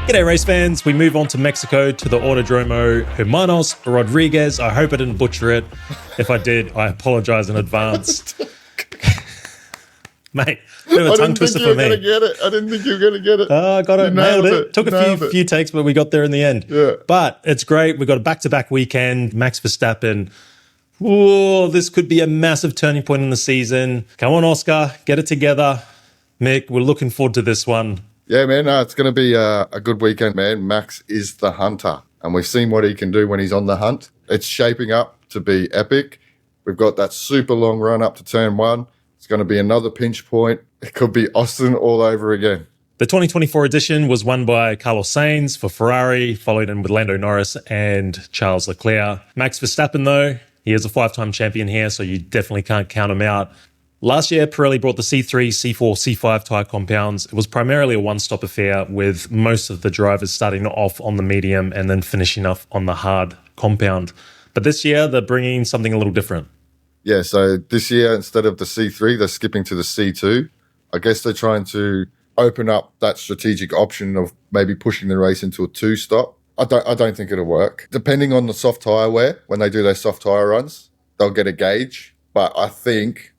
G'day race fans, we move on to Mexico to the Autodromo Hermanos Rodriguez. I hope I didn't butcher it. If I did, I apologize in advance. Mate, bit of a tongue twister for me. I didn't think you were going to get it. I got it, nailed it. Took a few takes, but we got there in the end. Yeah. But it's great. We got a back-to-back weekend. Max Verstappen. Whoa, this could be a massive turning point in the season. Come on, Oscar, get it together. Mick, we're looking forward to this one. Yeah, man, it's going to be a good weekend, man. Max is the hunter, and we've seen what he can do when he's on the hunt. It's shaping up to be epic. We've got that super long run up to turn one. It's going to be another pinch point. It could be Austin all over again. The 2024 edition was won by Carlos Sainz for Ferrari, followed in with Lando Norris and Charles Leclerc. Max Verstappen, though, he is a five-time champion here, so you definitely can't count him out. Last year, Pirelli brought the C3, C4, C5 tyre compounds. It was primarily a one-stop affair with most of the drivers starting off on the medium and then finishing off on the hard compound. But this year, they're bringing something a little different. Yeah, so this year, instead of the C3, they're skipping to the C2. I guess they're trying to open up that strategic option of maybe pushing the race into a two-stop. I don't think it'll work. Depending on the soft tyre wear, when they do their soft tyre runs, they'll get a gauge. But I think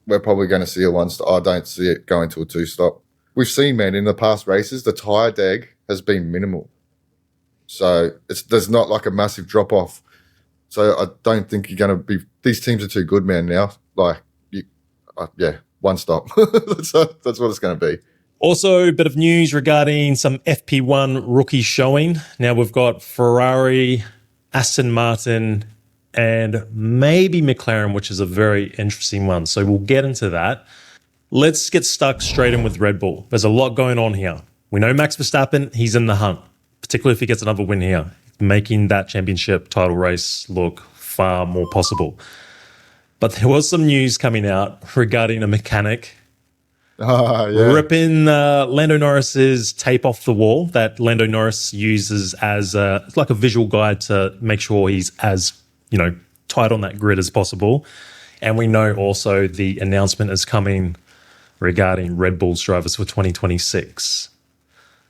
we're probably going to see a one-stop. I don't see it going to a two-stop. We've seen, man, in the past races, the tyre deg has been minimal. So there's not like a massive drop-off. So I don't think you're going to be... These teams are too good, man, now. Like, one stop. That's what it's going to be. Also, a bit of news regarding some FP1 rookie showing. Now we've got Ferrari, Aston Martin, and maybe McLaren, which is a very interesting one. So we'll get into that. Let's get stuck straight in with Red Bull. There's a lot going on here. We know Max Verstappen, he's in the hunt, particularly if he gets another win here, making that championship title race look far more possible. But there was some news coming out regarding a mechanic ripping Lando Norris's tape off the wall that Lando Norris uses as it's like a visual guide to make sure he's as, tight on that grid as possible. And we know also the announcement is coming regarding Red Bull's drivers for 2026.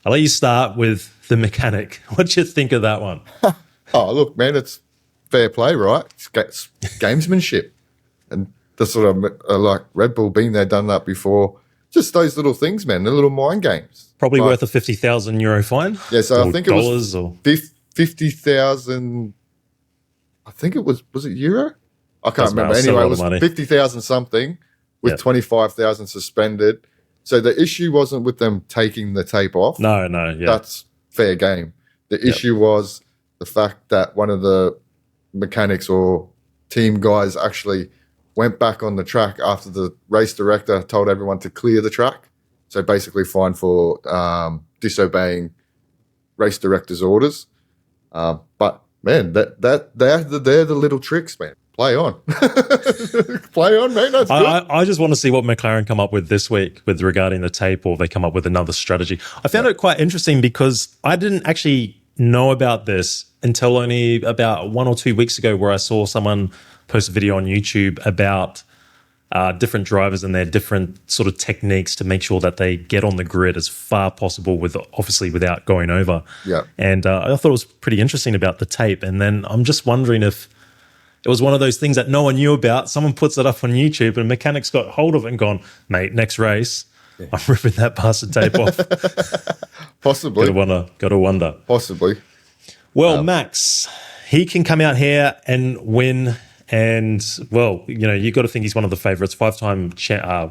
I'll let you start with the mechanic. What do you think of that one? Oh, look, man, it's fair play, right? It's gamesmanship. And the sort of like Red Bull, been there, done that before. Just those little things, man, the little mind games. Probably worth a €50,000 fine. Yeah, so I think it was 50,000. I think it was it euro? I can't remember. Anyway, it was 50,000 something with 25,000 suspended. So the issue wasn't with them taking the tape off. No, That's fair game. The issue was the fact that one of the mechanics or team guys actually went back on the track after the race director told everyone to clear the track. So basically fined for disobeying race director's orders. But, man, they're the little tricks, man. Play on. Play on, man. That's good. I just want to see what McLaren come up with this week with regarding the tape, or they come up with another strategy. I found it quite interesting because I didn't actually know about this until only about 1 or 2 weeks ago, where I saw someone post a video on YouTube about different drivers and their different sort of techniques to make sure that they get on the grid as far possible, with obviously without going over. Yeah. And I thought it was pretty interesting about the tape. And then I'm just wondering if it was one of those things that no one knew about. Someone puts it up on YouTube and a mechanic's got hold of it and gone, mate, next race, I'm ripping that bastard tape off. Possibly. Got to wonder. Possibly. Well, Max, he can come out here and win. And, well, you got to think he's one of the favourites, five-time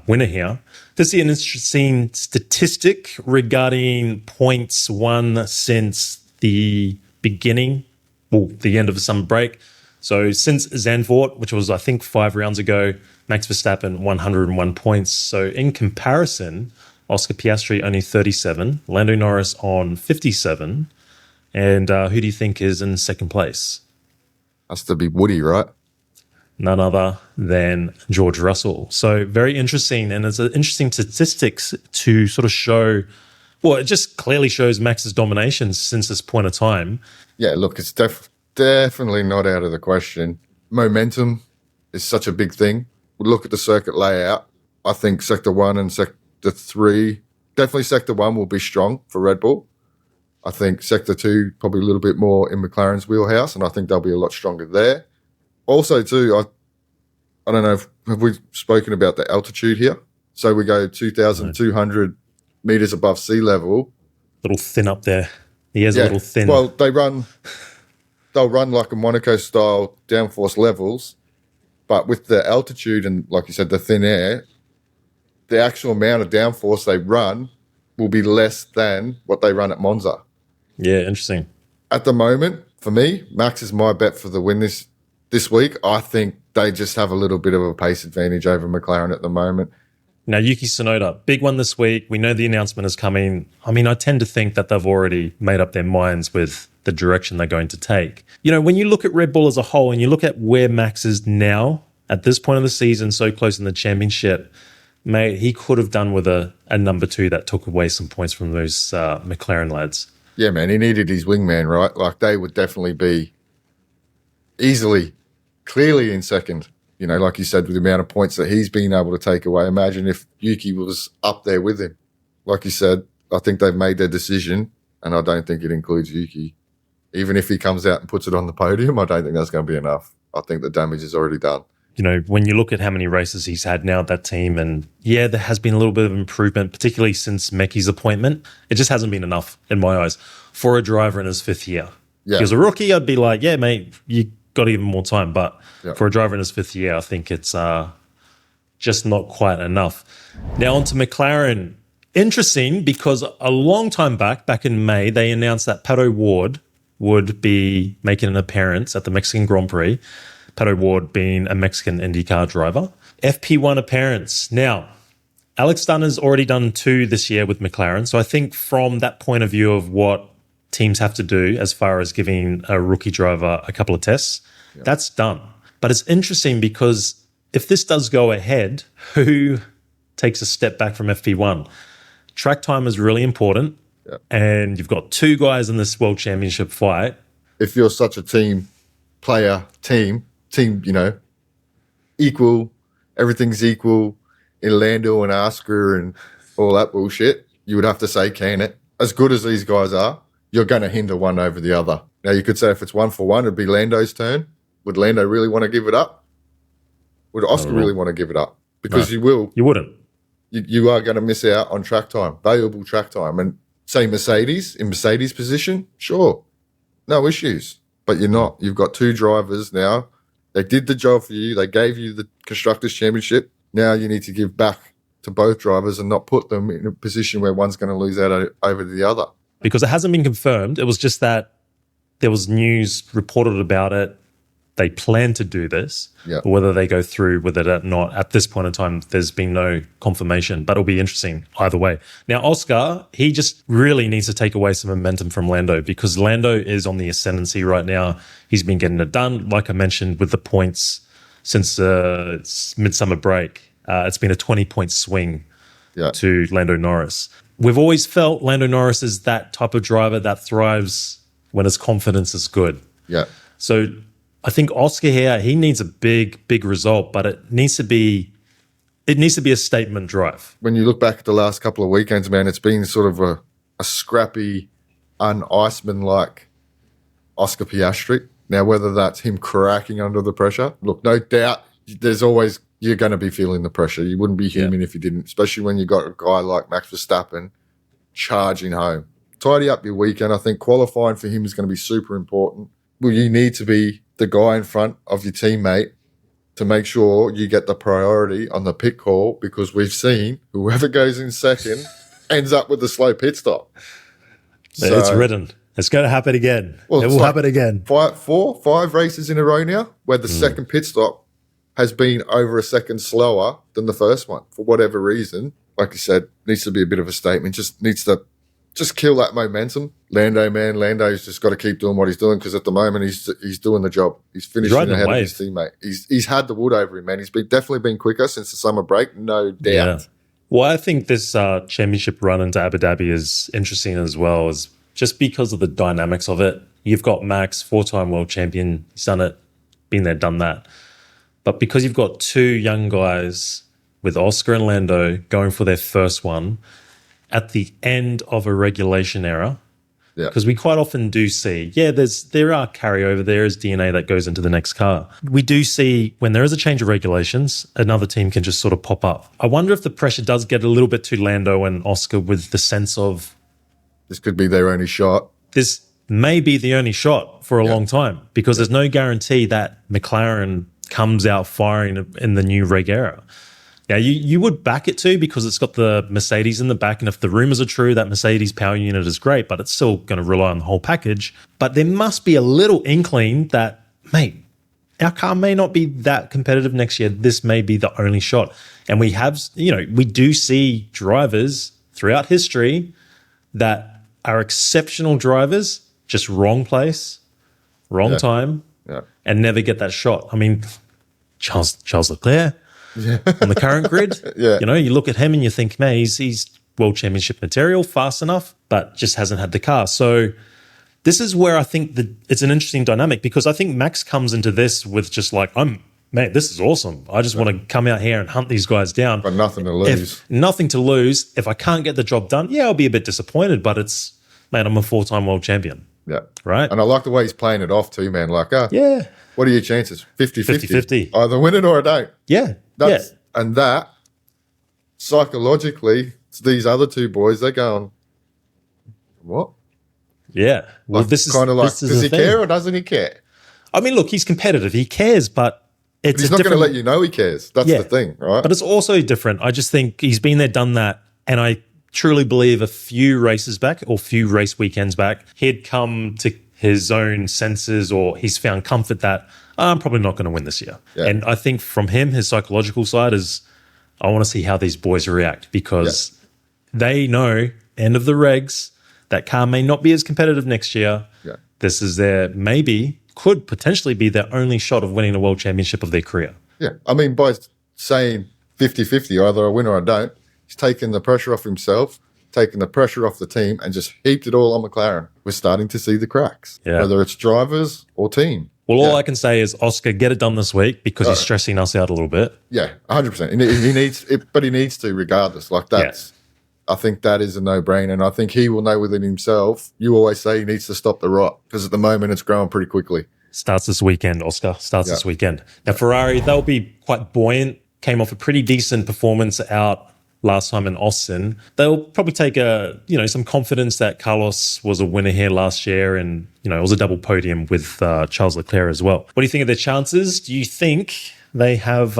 winner here. To see an interesting statistic regarding points won since the beginning, the end of the summer break. So since Zandvoort, which was, I think, 5 rounds ago, Max Verstappen, 101 points. So in comparison, Oscar Piastri only 37, Lando Norris on 57. And who do you think is in second place? Has to be Woody, right? None other than George Russell. So very interesting. And it's an interesting statistics to sort of show, well, it just clearly shows Max's domination since this point of time. Yeah, look, it's definitely not out of the question. Momentum is such a big thing. We look at the circuit layout. I think Sector 1 and Sector 3, definitely Sector 1 will be strong for Red Bull. I think Sector 2 probably a little bit more in McLaren's wheelhouse, and I think they'll be a lot stronger there. Also, too, I don't know, have we spoken about the altitude here? So we go 2,200 metres above sea level. Little thin up there. He is a little thin. Well, they'll run like a Monaco-style downforce levels, but with the altitude and, like you said, the thin air, the actual amount of downforce they run will be less than what they run at Monza. Yeah, interesting. At the moment, for me, Max is my bet for the win this week. I think they just have a little bit of a pace advantage over McLaren at the moment. Now, Yuki Tsunoda, big one this week. We know the announcement is coming. I mean, I tend to think that they've already made up their minds with the direction they're going to take. You know, when you look at Red Bull as a whole and you look at where Max is now at this point of the season, so close in the championship, mate, he could have done with a number 2 that took away some points from those McLaren lads. Yeah, man, he needed his wingman, right? Like, they would definitely be clearly in second. You know, like you said, with the amount of points that he's been able to take away. Imagine if Yuki was up there with him. Like you said, I think they've made their decision, and I don't think it includes Yuki. Even if he comes out and puts it on the podium, I don't think that's going to be enough. I think the damage is already done. You know, when you look at how many races he's had now at that team, and yeah, there has been a little bit of improvement, particularly since Mecky's appointment. It just hasn't been enough, in my eyes, for a driver in his 5th year. Yeah. If he was a rookie, I'd be like, yeah, mate, you got even more time. But for a driver in his 5th year, I think it's just not quite enough. Now on to McLaren. Interesting, because a long time back in May, they announced that Pato Ward would be making an appearance at the Mexican Grand Prix. Pato Ward being a Mexican IndyCar driver. FP1 appearance. Now, Alex Dunner's already done 2 this year with McLaren. So I think from that point of view of what teams have to do as far as giving a rookie driver a couple of tests, that's done. But it's interesting because if this does go ahead, who takes a step back from FP1? Track time is really important. And you've got 2 guys in this World Championship fight. If you're such a team, you know, equal, everything's equal in Lando and Oscar and all that bullshit, you would have to say, can it? As good as these guys are, you're going to hinder one over the other. Now, you could say if it's 1-for-1, it'd be Lando's turn. Would Lando really want to give it up? Would Oscar really want to give it up? Because you will. You wouldn't. You are going to miss out on track time, valuable track time. And say Mercedes, in Mercedes' position, sure, no issues. But you're not. You've got 2 drivers now. They did the job for you. They gave you the Constructors' Championship. Now you need to give back to both drivers and not put them in a position where one's going to lose out over the other. Because it hasn't been confirmed. It was just that there was news reported about it. They plan to do this. But whether they go through with it or not, at this point in time, there's been no confirmation. But it'll be interesting either way. Now, Oscar, he just really needs to take away some momentum from Lando because Lando is on the ascendancy right now. He's been getting it done. Like I mentioned, with the points since it's midsummer break, it's been a 20-point swing to Lando Norris. We've always felt Lando Norris is that type of driver that thrives when his confidence is good. So I think Oscar here, he needs a big result, but it needs to be a statement drive. When you look back at the last couple of weekends, man, it's been sort of a scrappy, un-Iceman-like Oscar Piastri. Now, whether that's him cracking under the pressure, look, no doubt you're going to be feeling the pressure. You wouldn't be human if you didn't, especially when you got a guy like Max Verstappen charging home. Tidy up your weekend. I think qualifying for him is going to be super important. Well, you need to be the guy in front of your teammate to make sure you get the priority on the pit call because we've seen whoever goes in second ends up with the slow pit stop. So, it's written. It's going to happen again. Well, it will happen again. 5 races in a row now where the second pit stop has been over a second slower than the first one for whatever reason. Like you said, needs to be a bit of a statement. Just needs to kill that momentum. Lando's just got to keep doing what he's doing because at the moment he's doing the job. He's finishing ahead of his teammate. He's had the wood over him, man. He's definitely been quicker since the summer break, no doubt. Yeah. Well, I think this championship run into Abu Dhabi is interesting as well, is just because of the dynamics of it. You've got Max, 4-time world champion. He's done it, been there, done that. But because you've got 2 young guys with Oscar and Lando going for their first one, at the end of a regulation era, Yeah. Because we quite often do see, there are carryover, there is DNA that goes into the next car. We do see when there is a change of regulations, another team can just sort of pop up. I wonder if the pressure does get a little bit to Lando and Oscar with the sense of This could be their only shot. this may be the only shot for a long time, because there's no guarantee that McLaren comes out firing in the new reg era. Yeah, you would back it too, because it's got the Mercedes in the back, and if the rumors are true, that Mercedes power unit is great, but it's still going to rely on the whole package. But there must be a little inkling that, mate, our car may not be that competitive next year. This may be the only shot. And we have, we do see drivers throughout history that are exceptional drivers, just wrong place, wrong time, and never get that shot. I mean, Charles Leclerc, on the current grid. You look at him and you think, man, he's world championship material, fast enough, but just hasn't had the car. So this is where I think that it's an interesting dynamic, because I think Max comes into this with just like, this is awesome. I just want to come out here and hunt these guys down. But nothing to lose. Nothing to lose. If I can't get the job done, I'll be a bit disappointed, but I'm a 4-time world champion. Yeah. Right? And I like the way he's playing it off too, man. Like, yeah. What are your chances? 50-50. 50-50. Either win it or I don't. Yeah. And that, psychologically, to these other two boys, they're going, what? Yeah. Well, Like, this is kind of like, this is does the he thing. care or doesn't he care? I mean, look, he's competitive. He cares, but it's He's not going to let you know he cares. That's the thing, right? But it's also different. I just think he's been there, done that. And I truly believe a few races back, or few race weekends back, he'd come to his own senses, or he's found comfort that I'm probably not going to win this year. Yeah. And I think from him, his psychological side is, I want to see how these boys react, because they know, end of the regs, that car may not be as competitive next year. Yeah. This is could potentially be their only shot of winning a world championship of their career. Yeah. I mean, by saying 50-50, either I win or I don't, he's taken the pressure off himself, taken the pressure off the team, and just heaped it all on McLaren. We're starting to see the cracks, whether it's drivers or team. Well, all I can say is, Oscar, get it done this week, because he's stressing us out a little bit. Yeah, 100%. He needs it, but he needs to regardless. Like I think that is a no-brainer, and I think he will know within himself. You always say he needs to stop the rot, because at the moment it's growing pretty quickly. Starts this weekend, Oscar. Starts this weekend. Now, Ferrari, they'll be quite buoyant. Came off a pretty decent performance out last time in Austin. They'll probably take some confidence that Carlos was a winner here last year, and it was a double podium with Charles Leclerc as well. What do you think of their chances? Do you think they have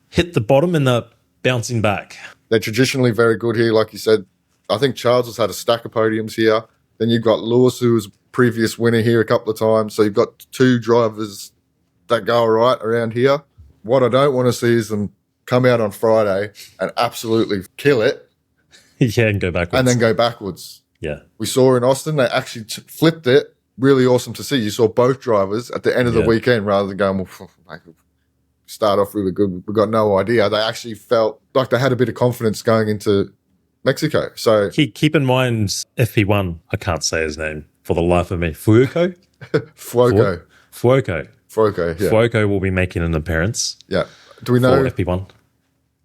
hit the bottom and they're bouncing back? They're traditionally very good here, like you said. I think Charles has had a stack of podiums here. Then you've got Lewis, who was a previous winner here a couple of times. So you've got two drivers that go all right around here. What I don't want to see is them come out on Friday and absolutely kill it. And go backwards. And then go backwards. Yeah. We saw in Austin, they actually flipped it. Really awesome to see. You saw both drivers at the end of the weekend, rather than going, start off really good, we've got no idea. They actually felt like they had a bit of confidence going into Mexico. So keep in mind, FP1, I can't say his name for the life of me. Fuoco? Fuoco. Fuoco, yeah. Fuoco will be making an appearance. Yeah. Do we know? For FP1.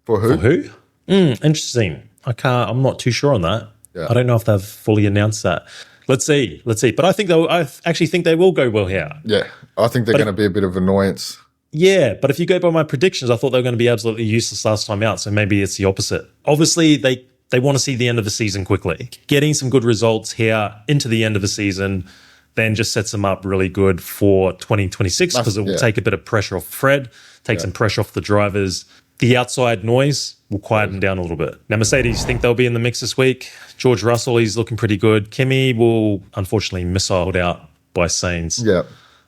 For who? For who? Interesting. I'm not too sure on that. Yeah. I don't know if they've fully announced that. Let's see. But I actually think they will go well here. Yeah. I think they're going to be a bit of annoyance. Yeah, but if you go by my predictions, I thought they were going to be absolutely useless last time out, so maybe it's the opposite. Obviously, they want to see the end of the season quickly. Getting some good results here into the end of the season then just sets them up really good for 2026, because it will take a bit of pressure off Fred, take some pressure off the drivers. The outside noise will quieten down a little bit. Now, Mercedes think they'll be in the mix this week. George Russell, he's looking pretty good. Kimi will unfortunately missiled out by Sainz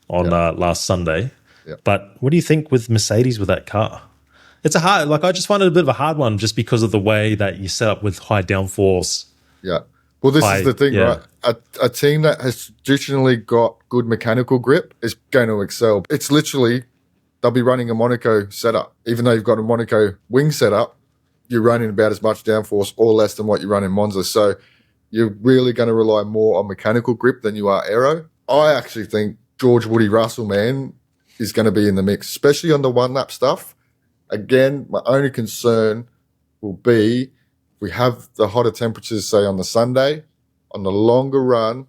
on last Sunday. Yep. But what do you think with Mercedes with that car? It's a hard, I just find it a bit of a hard one, just because of the way that you set up with high downforce. Yeah. Well, this is the thing, right? A team that has traditionally got good mechanical grip is going to excel. It's literally, they'll be running a Monaco setup. Even though you've got a Monaco wing setup, you're running about as much downforce or less than what you run in Monza. So you're really going to rely more on mechanical grip than you are aero. I actually think George Woody Russell, man, is going to be in the mix, especially on the one-lap stuff. Again, my only concern will be we have the hotter temperatures, say, on the Sunday. On the longer run,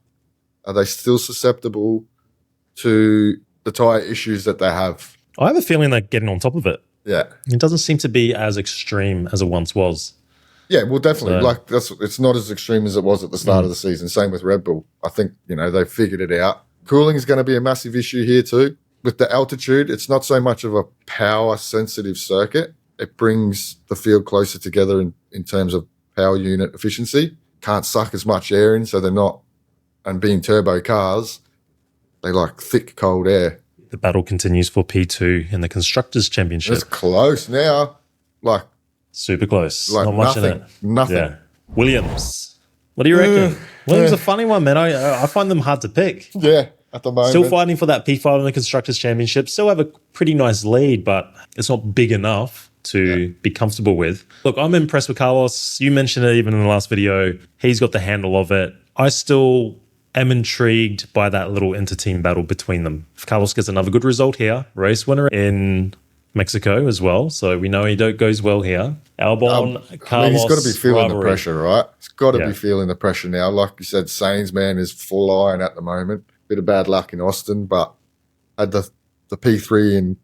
Are they still susceptible to the tyre issues that they have? I have a feeling they're getting on top of it. Yeah. It doesn't seem to be as extreme as it once was. Yeah, well, definitely. It's not as extreme as it was at the start of the season. Same with Red Bull. I think, they've figured it out. Cooling is going to be a massive issue here too. With the altitude, it's not so much of a power-sensitive circuit. It brings the field closer together in terms of power unit efficiency. Can't suck as much air in, so they're not, and being turbo cars, they like thick, cold air. The battle continues for P2 in the Constructors' Championship. It's close now. Super close. Like not much in it. Nothing. Yeah. Williams. What do you reckon? Williams is a funny one, man. I find them hard to pick. Yeah, at the moment. Still fighting for that P5 in the Constructors' Championship. Still have a pretty nice lead, but it's not big enough to be comfortable with. Look, I'm impressed with Carlos. You mentioned it even in the last video. He's got the handle of it. I still am intrigued by that little inter-team battle between them. If Carlos gets another good result here, race winner in Mexico as well, so we know he goes well here. Albon, Carlos, he's got to be feeling rivalry. the pressure, right? He's got to be feeling the pressure now. Like you said, Sainz, man, is full iron at the moment. Bit of bad luck in Austin, but had the P3 in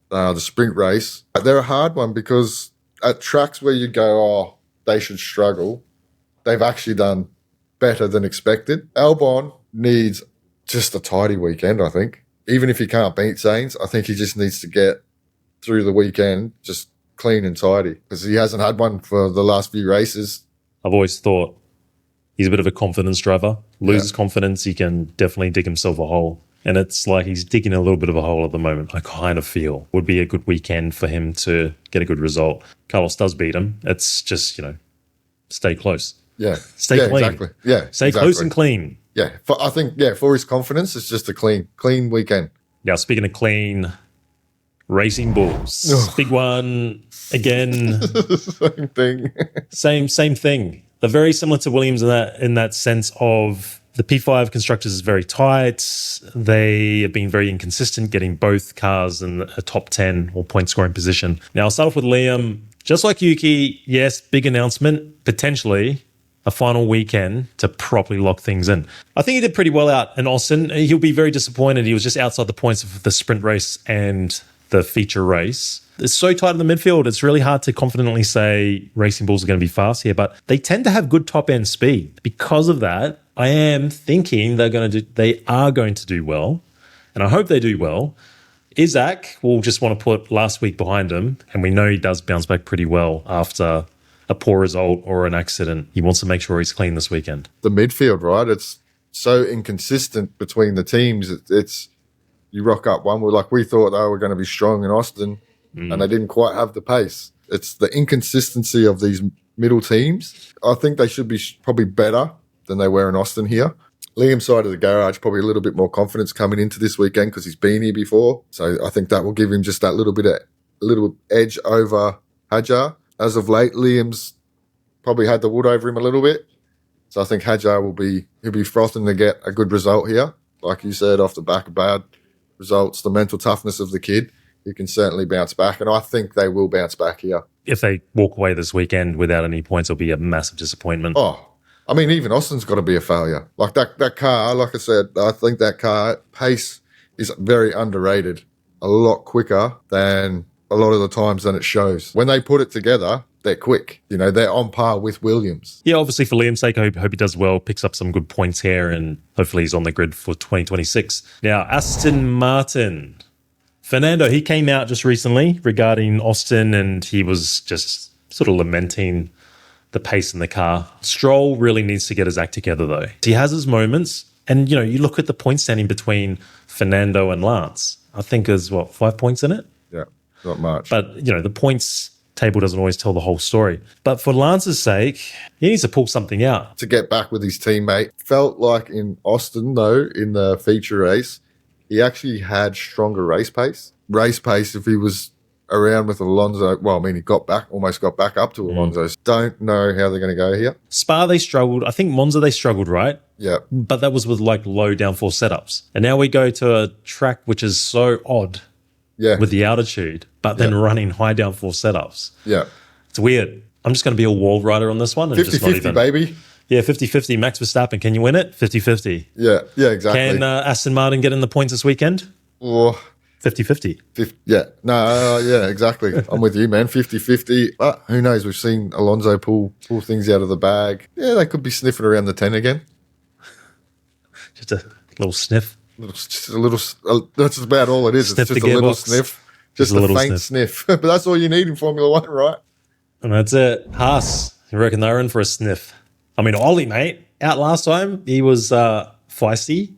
the sprint race. They're a hard one because at tracks where you go, they should struggle, they've actually done better than expected. Albon needs just a tidy weekend, I think. Even if he can't beat Sainz, I think he just needs to get through the weekend just clean and tidy because he hasn't had one for the last few races. I've always thought he's a bit of a confidence driver. Loses confidence, he can definitely dig himself a hole. And it's like he's digging a little bit of a hole at the moment. I kind of feel would be a good weekend for him to get a good result. Carlos does beat him. It's just, stay close. Yeah. Stay clean. Exactly. Yeah. Stay close and clean. Yeah. I think, for his confidence, it's just a clean weekend. Now, speaking of clean, Racing Bulls. Big one again. Same thing. Same thing. They're very similar to Williams in that sense of the P5 constructors is very tight. They have been very inconsistent, getting both cars in a top 10 or point scoring position. Now, I'll start off with Liam. Just like Yuki, yes, big announcement, potentially a final weekend to properly lock things in. I think he did pretty well out in Austin. He'll be very disappointed. He was just outside the points of the sprint race and the feature race. It's so tight in the midfield. It's really hard to confidently say Racing Bulls are going to be fast here, but they tend to have good top end speed. Because of that, I am thinking they are going to do well, and I hope they do well. Isaac will just want to put last week behind him, and we know he does bounce back pretty well after a poor result or an accident. He wants to make sure he's clean this weekend. The midfield, right? It's so inconsistent between the teams. It's you rock up one. We thought they were going to be strong in Austin, and they didn't quite have the pace. It's the inconsistency of these middle teams. I think they should be probably better than they were in Austin here. Liam's side of the garage, probably a little bit more confidence coming into this weekend because he's been here before. So I think that will give him just that little edge over Hadjar. As of late, Liam's probably had the wood over him a little bit. So I think Hadjar he'll be frothing to get a good result here. Like you said, off the back of bad results, the mental toughness of the kid, he can certainly bounce back. And I think they will bounce back here. If they walk away this weekend without any points, it'll be a massive disappointment. Oh, I mean, even Austin's got to be a failure. Like that car, like I said, I think that car pace is very underrated. A lot quicker than a lot of the times than it shows. When they put it together, they're quick. They're on par with Williams. Yeah, obviously for Liam's sake, I hope he does well, picks up some good points here, and hopefully he's on the grid for 2026. Now, Aston Martin. Fernando, he came out just recently regarding Austin, and he was just sort of lamenting the pace in the car. Stroll really needs to get his act together, though. He has his moments, and, you look at the point standing between Fernando and Lance. I think there's, 5 points in it? Yeah, not much. But, the points table doesn't always tell the whole story. But for Lance's sake, he needs to pull something out. To get back with his teammate. Felt like in Austin, though, in the feature race, he actually had stronger race pace. Race pace, if he was around with Alonso, he almost got back up to Alonso. Don't know how they're going to go here. Spa, they struggled. I think Monza, they struggled, right? Yeah. But that was with low downforce setups. And now we go to a track which is so odd with the altitude, but then running high downforce setups. Yeah. It's weird. I'm just going to be a wall rider on this one. And 50-50, baby. Yeah, 50-50. Max Verstappen, can you win it? 50-50. Yeah, exactly. Can Aston Martin get in the points this weekend? Or 50-50. Yeah, no, yeah, exactly. I'm with you, man. 50-50. But who knows? We've seen Alonso pull things out of the bag. Yeah, they could be sniffing around the 10 again. Just a little sniff. Just a little. That's about all it is. Sniff it's just the a little gearbox. sniff. Just a little faint sniff. But that's all you need in Formula One, right? And that's it. Haas, you reckon they're in for a sniff? I mean, Ollie, mate, out last time, he was feisty,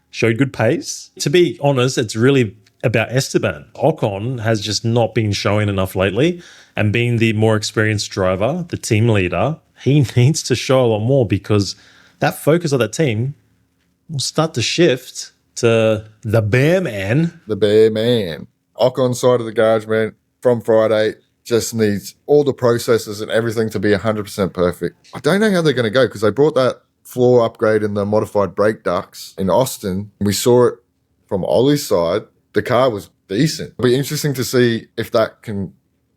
showed good pace. To be honest, it's really about Esteban. Ocon has just not been showing enough lately, and being the more experienced driver, the team leader, he needs to show a lot more because that focus of that team will start to shift to the bear man. The bear man. Ocon side of the garage, man, from Friday, just needs all the processes and everything to be 100% perfect. I don't know how they're going to go because they brought that floor upgrade in the modified brake ducts in Austin. We saw it from Ollie's side. The car was decent. It'll be interesting to see if that can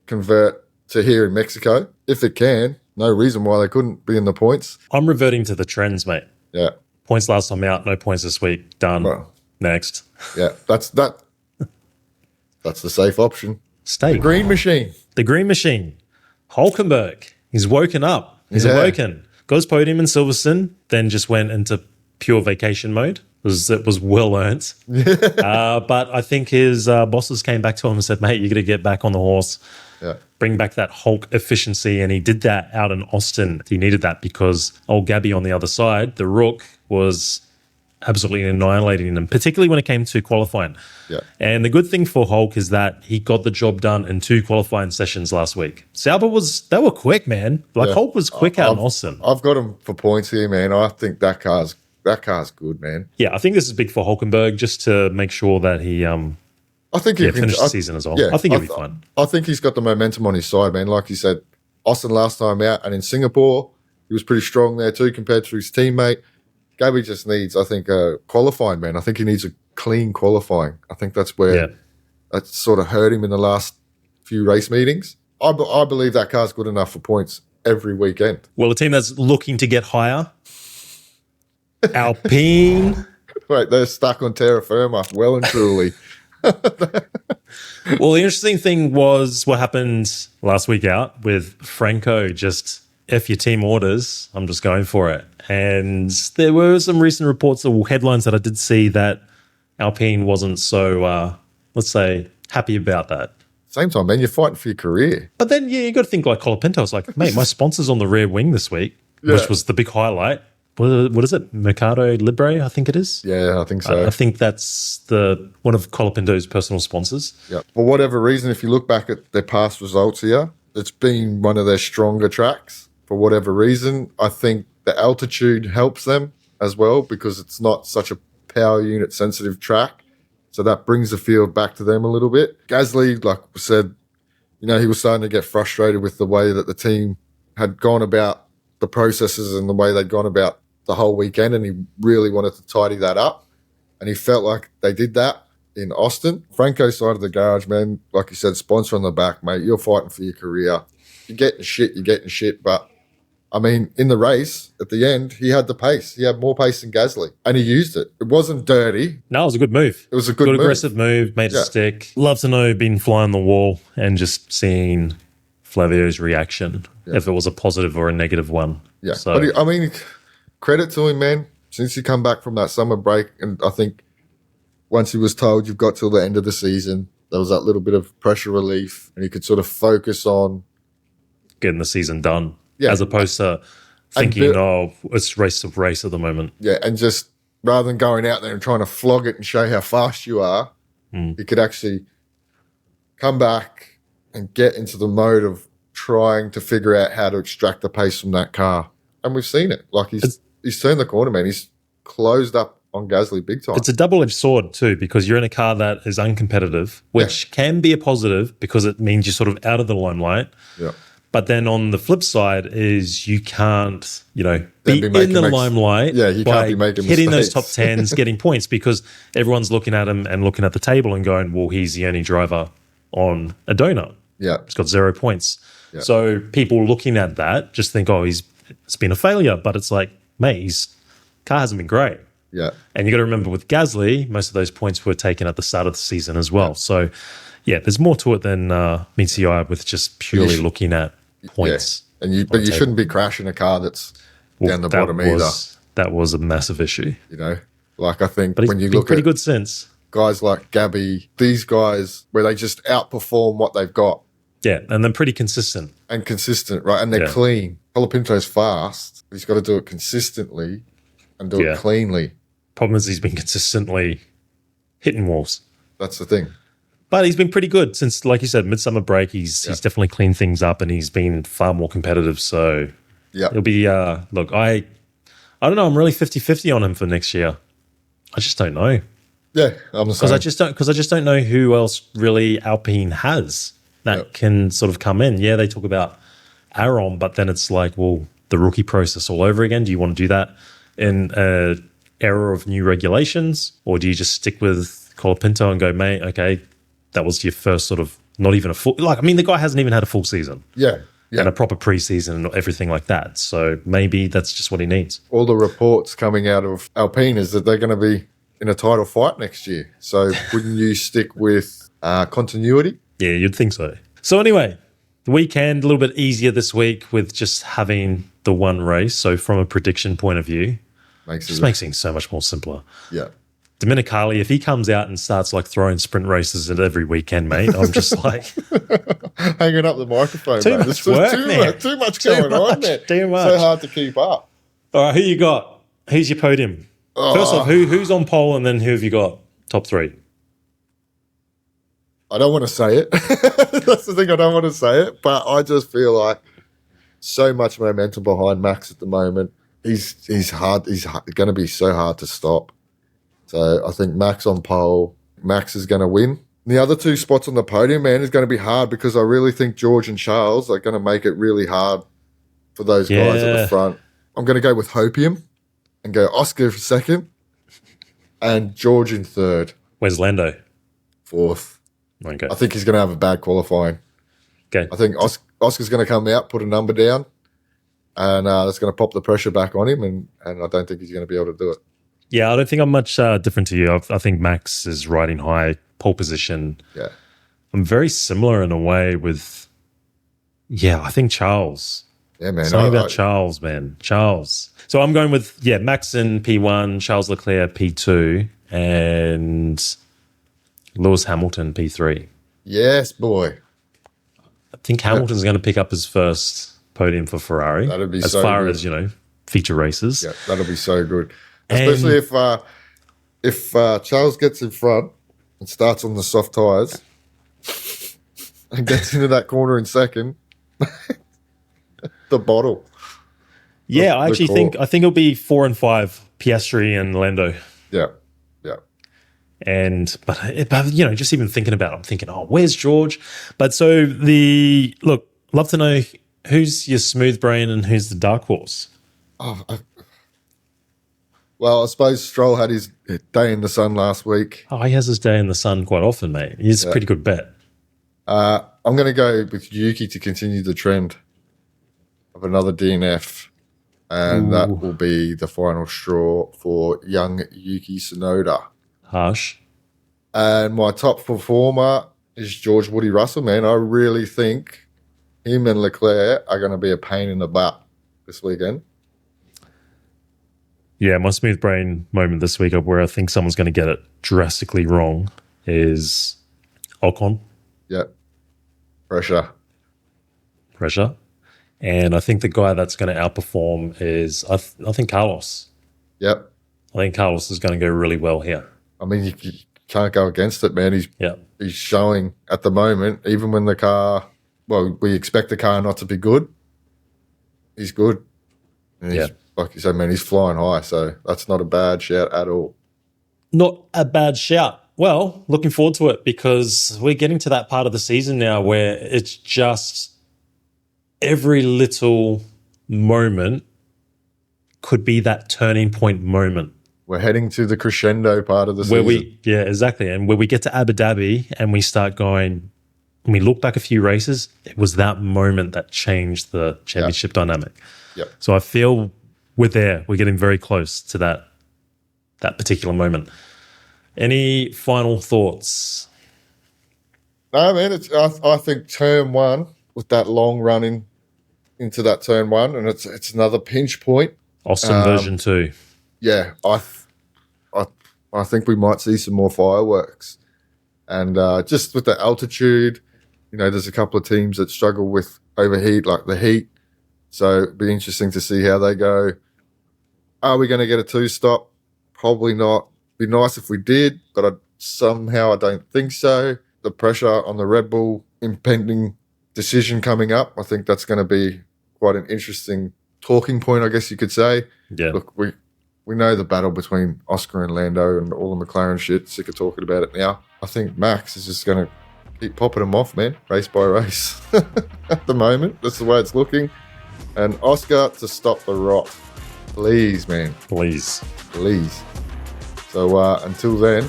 convert to here in Mexico. If it can, no reason why they couldn't be in the points. I'm reverting to the trends, mate. Yeah. Points last time out, no points this week. Done. Well, Next. Yeah, that's the safe option. Stay. The green machine. The green machine. Hulkenberg. He's woken up. He's awoken. Got his podium in Silverstone, then just went into pure vacation mode. It was well earned. But I think his bosses came back to him and said, mate, you got to get back on the horse. Yeah. Bring back that Hulk efficiency. And he did that out in Austin. He needed that because old Gabby on the other side, the Rook, was absolutely annihilating them, particularly when it came to qualifying. Yeah. And the good thing for Hulk is that he got the job done in 2 qualifying sessions last week. Sauber they were quick, man. Hulk was quick out in Austin. I've got him for points here, man. I think that car's good, man. Yeah, I think this is big for Hulkenberg just to make sure that he I think he can finish the season as well. Yeah, I think he'll be fine. I think he's got the momentum on his side, man. Like you said, Austin last time out and in Singapore, he was pretty strong there too compared to his teammate. Gabby just needs, I think, qualifying, man. I think he needs a clean qualifying. I think that's where that sort of hurt him in the last few race meetings. I believe that car's good enough for points every weekend. Well, a team that's looking to get higher, Alpine. Wait, they're stuck on terra firma, well and truly. Well, the interesting thing was what happened last week out with Franco just, if your team orders, I'm just going for it. And there were some recent reports or headlines that I did see that Alpine wasn't so, let's say, happy about that. Same time, man, you're fighting for your career. But then, you got to think like Colapinto. It's like, mate, my sponsor's on the rear wing this week, which was the big highlight. What is it? Mercado Libre, I think it is. Yeah, I think so. I think that's one of Colapinto's personal sponsors. Yeah. For whatever reason, if you look back at their past results here, it's been one of their stronger tracks. For whatever reason, I think the altitude helps them as well because it's not such a power unit sensitive track. So that brings the field back to them a little bit. Gasly, like we said, he was starting to get frustrated with the way that the team had gone about the processes and the way they'd gone about the whole weekend, and he really wanted to tidy that up. And he felt like they did that in Austin. Franco's side of the garage, man, like you said, sponsor on the back, mate. You're fighting for your career. You're getting shit. But, I mean, in the race, at the end, he had the pace. He had more pace than Gasly, and he used it. It wasn't dirty. No, it was a good move. It was a good move. Aggressive move, made it stick. Love to know being fly on the wall and just seeing Flavio's reaction, if it was a positive or a negative one. Yeah. So, but I mean, credit to him, man. Since he come back from that summer break, and I think once he was told you've got till the end of the season, there was that little bit of pressure relief, and he could sort of focus on getting the season done, as opposed to thinking, it's race to race at the moment. Yeah, and just rather than going out there and trying to flog it and show how fast you are, he could actually come back and get into the mode of trying to figure out how to extract the pace from that car. And we've seen it. Like he's turned the corner, man. He's closed up on Gasly big time. It's a double-edged sword too, because you're in a car that is uncompetitive, which can be a positive because it means you're sort of out of the limelight. Yeah. But then on the flip side is you can't, be in the limelight can't be making hitting mistakes. those top tens, getting points, because everyone's looking at him and looking at the table and going, well, he's the only driver on a donut. Yeah. He's got 0 points. Yeah. So people looking at that just think, he's it's been a failure. But it's like, mate, his car hasn't been great. Yeah. And you got to remember with Gasly, most of those points were taken at the start of the season as well. So, yeah, there's more to it than meets the eye with just purely looking at points. Yeah. But you shouldn't be crashing a car that's down the bottom either. That was a massive issue. You know, like I think but when you been look pretty at good since guys like Gabby, these guys where they just outperform what they've got. Yeah, and then pretty consistent. And consistent, right? And they're clean. Colapinto's fast. He's got to do it consistently and do it cleanly. Problem is he's been consistently hitting walls. That's the thing. But he's been pretty good since, like you said, midsummer break. He's definitely cleaned things up and he's been far more competitive. So it'll be, look, I don't know. I'm really 50-50 on him for next year. I just don't know. Yeah, I'm the same. Because I just don't know who else really Alpine has that can sort of come in. Yeah, they talk about Aaron, but then it's like, well, the rookie process all over again. Do you want to do that in an era of new regulations, or do you just stick with Colapinto and go, mate, okay, that was your first sort of not even a full, like, I mean, the guy hasn't even had a full season. Yeah. And a proper preseason and everything like that. So maybe that's just what he needs. All the reports coming out of Alpine is that they're going to be in a title fight next year. So wouldn't you stick with continuity? Yeah, you'd think so. So anyway, the weekend, a little bit easier this week with just having the one race. So from a prediction point of view, makes things so much more simpler. Yeah. Dominicali, if he comes out and starts like throwing sprint races at every weekend, mate, I'm just like hanging up the microphone. Too much work, too much going on there. Too much. So hard to keep up. All right, who you got? Who's your podium? First off, who's on pole, and then who have you got? Top three. I don't want to say it. That's the thing. I don't want to say it, but I just feel like so much momentum behind Max at the moment. He's hard. He's going to be so hard to stop. So I think Max on pole. Max is going to win. The other two spots on the podium, man, is going to be hard because I really think George and Charles are going to make it really hard for those guys at the front. I'm going to go with Hopium and go Oscar for second and George in third. Where's Lando? Fourth. Okay. I think he's going to have a bad qualifying. Okay. I think Oscar's going to come out, put a number down, and that's going to pop the pressure back on him, and I don't think he's going to be able to do it. Yeah, I don't think I'm much different to you. I think Max is riding high, pole position. Yeah. I'm very similar in a way with, I think Charles. Yeah, man. Something about Charles, man. Charles. So I'm going with, Max in P1, Charles Leclerc P2, and Lewis Hamilton P3. Yes, boy. I think Hamilton's going to pick up his first podium for Ferrari. That'd be as so far good. as, feature races. Yeah, that'll be so good. Especially if Charles gets in front and starts on the soft tyres and gets into that corner in second, the bottle. Yeah, I think it'll be 4 and 5, Piastri and Lando. Yeah. But just even thinking about it, I'm thinking, where's George? But so love to know who's your smooth brain and who's the dark horse. Well, I suppose Stroll had his day in the sun last week. He has his day in the sun quite often, mate. He's a pretty good bet. I'm going to go with Yuki to continue the trend of another DNF, and that will be the final straw for young Yuki Tsunoda. Harsh. And my top performer is George Woody Russell, man. I really think him and Leclerc are going to be a pain in the butt this weekend. Yeah, my smooth brain moment this week where I think someone's going to get it drastically wrong is Ocon. Yeah. Pressure. And I think the guy that's going to outperform is, I think Carlos. Yep. I think Carlos is going to go really well here. I mean, you can't go against it, man. He's showing at the moment, even when we expect the car not to be good, he's good. And like you said, man, he's flying high, so that's not a bad shout at all. Not a bad shout. Well, looking forward to it because we're getting to that part of the season now where it's just every little moment could be that turning point moment. We're heading to the crescendo part of the season. Exactly. And where we get to Abu Dhabi and we start going, when we look back a few races, it was that moment that changed the championship dynamic. Yep. So I feel we're there. We're getting very close to that particular moment. Any final thoughts? No, man. I think turn one with that long run into that turn one, and it's another pinch point. Austin version 2. Yeah, I think we might see some more fireworks, and just with the altitude, there's a couple of teams that struggle with overheat, like the heat. So it'd be interesting to see how they go. Are we going to get a 2-stop? Probably not. Be nice if we did, but I don't think so. The pressure on the Red Bull impending decision coming up, I think that's going to be quite an interesting talking point, I guess you could say. Yeah. Look, we know the battle between Oscar and Lando and all the McLaren shit. Sick of talking about it now. I think Max is just going to keep popping them off, man, race by race. At the moment, that's the way it's looking. And Oscar to stop the rot. Please, man. Please. So until then,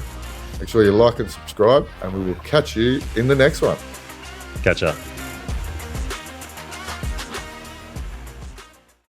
make sure you like and subscribe, and we will catch you in the next one. Catch up.